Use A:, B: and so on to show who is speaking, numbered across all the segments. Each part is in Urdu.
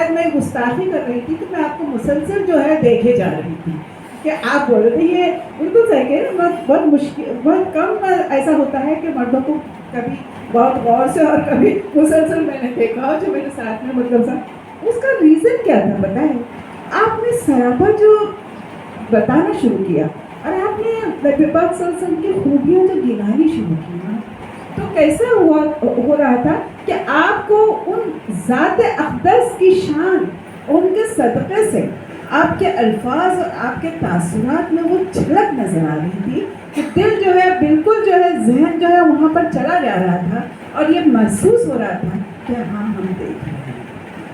A: شاید میں گستاخی کر رہی تھی کہ میں آپ کو مسلسل جو ہے دیکھے جا رہی تھی کہ آپ بول رہے تھے. یہ بالکل صحیح ہے. بہت مشکل، بہت کم ایسا ہوتا ہے کہ مردوں کو کبھی بہت غور سے اور کبھی مسلسل میں نے دیکھا جو میرے ساتھ میں مطلب سا. اس کا ریزن کیا تھا بتائیں؟ آپ نے سراپا جو بتانا شروع کیا اور آپ نے نبی پاک صلی اللہ علیہ وسلم کی خوبیاں جو گنانی شروع کی نا، تو کیسا ہو رہا تھا کہ آپ کو ان ذات اقدس کی شان، ان کے صدقے سے آپ کے الفاظ اور آپ کے تاثرات میں وہ جھلک نظر آ رہی تھی کہ دل جو ہے بالکل جو ہے، ذہن جو ہے وہاں پر چلا جا رہا تھا اور یہ محسوس ہو رہا تھا کہ ہاں ہم دیکھ رہے ہیں.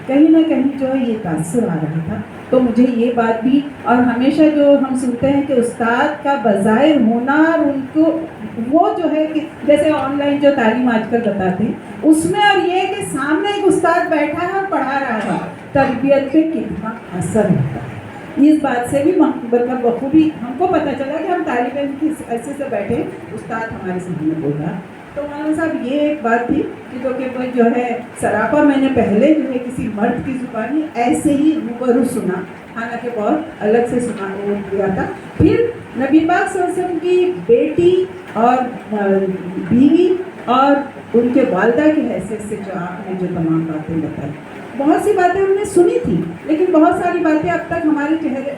A: کہیں نہ کہیں جو ہے یہ تاثر آ رہا تھا. تو مجھے یہ بات بھی، اور ہمیشہ جو ہم سنتے ہیں کہ استاد کا بظاہر ہونا اور ان کو وہ جو ہے کہ جیسے آن لائن جو تعلیم آج کل بتاتے ہیں اس میں، اور یہ کہ سامنے ایک استاد بیٹھا ہے اور پڑھا رہا ہے، تربیت پہ کتنا اثر ہوتا ہے. اس بات سے بھی مطلب بخوبی ہم کو پتہ چلا کہ ہم طالب علم کی ایسے سے بیٹھے، استاد ہمارے سامنے بول رہا. تو مولانا صاحب یہ ایک بات تھی کہ جو ہے سراپا میں نے پہلے جو ہے کسی مرد کی زبانی ایسے ہی روبرو سنا، حالانکہ بہت الگ سے سنا کیا تھا. پھر نبی پاک صلی اللہ علیہ وسلم کی بیٹی اور بیوی اور ان کے والدہ کی حیثیت سے جو آپ نے جو تمام باتیں بتائی، بہت سی باتیں ہم نے سنی تھی لیکن بہت ساری باتیں اب تک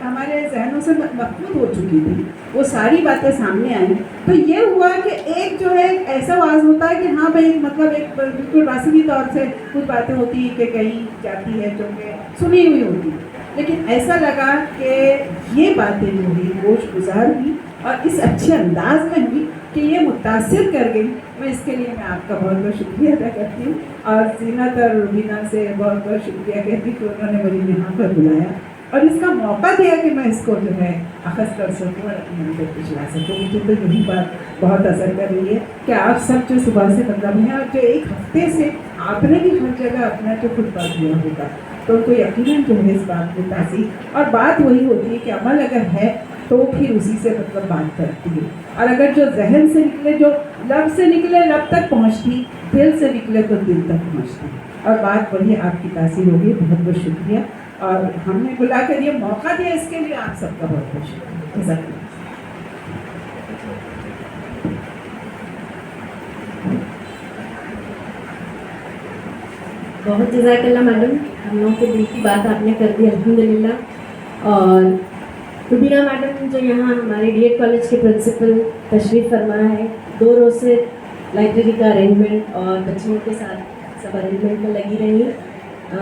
A: ہمارے ذہنوں سے مفقود ہو چکی تھی. وہ ساری باتیں سامنے آئیں تو یہ ہوا کہ ایک جو ہے ایسا واضح ہوتا ہے کہ ہاں بھائی مطلب ایک بالکل رسمی طور سے کچھ باتیں ہوتی ہیں کہ کہیں جاتی ہے جو کہ سنی ہوئی ہوتی، لیکن ایسا لگا کہ یہ باتیں جو ہوئی گوش گزار ہوئی اور اس اچھے انداز میں ہوئی کہ یہ متاثر کر گئی. میں اس کے لیے میں آپ کا بہت بہت شکریہ ادا کرتی ہوں اور زینت اور روبینہ سے بہت بہت شکریہ کہتی کہ انہوں نے مجھے یہاں پر بلایا اور اس کا موقع دیا کہ میں اس کو جو ہے اخذ کر سکوں اور اپنے اندر پچھلا سکوں. مجھے تو یہی بات بہت اثر کر رہی ہے کہ آپ سب جو صبح سے مطلب ہیں اور جو ایک ہفتے سے آپ نے بھی ہر جگہ اپنا جو خطبہ دیا ہوگا تو ان کو یقیناً جو ہے اس بات میں تاثیر، اور بات وہی ہوتی ہے کہ عمل اگر ہے تو پھر اسی سے مطلب بات کرتی ہے، اور اگر جو ذہن سے نکلے، جو لب سے نکلے لب تک پہنچتی، دل سے نکلے تو دل تک پہنچتی، اور بات وہی آپ کی تاثیر ہوگی. بہت بہت شکریہ اور ہم نے بلا کر یہ موقع دیا اس کے لیے آپ سب کا بہت بہت شکریہ. جزاک اللہ.
B: بہت جزاک اللہ میڈم، ہم لوگوں کے دل کی بات آپ نے کر دی الحمدللہ. اور روبینہ میڈم جو یہاں ہمارے ڈی ایڈ کالج کے پرنسپل تشریف فرما ہے، 2 روز سے لائبریری کا ارینجمنٹ اور بچیوں کے ساتھ سب ارینجمنٹ میں لگی رہی.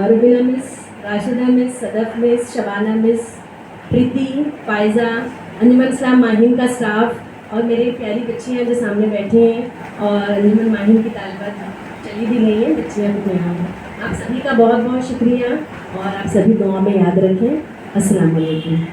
B: روبینہ مس، راشدہ مس، صدف مس، شبانہ مس، پریتی، فائزہ، انجمن اسلام ماہین کا اسٹاف اور میری پیاری بچیاں جو سامنے بیٹھی ہیں اور انجمن ماہین کی طالبات چلی بھی گئی ہیں بچیاں بھی یہاں ہیں. آپ سبھی کا بہت بہت شکریہ اور آپ سبھی دعا میں یاد رکھیں. السلام علیکم.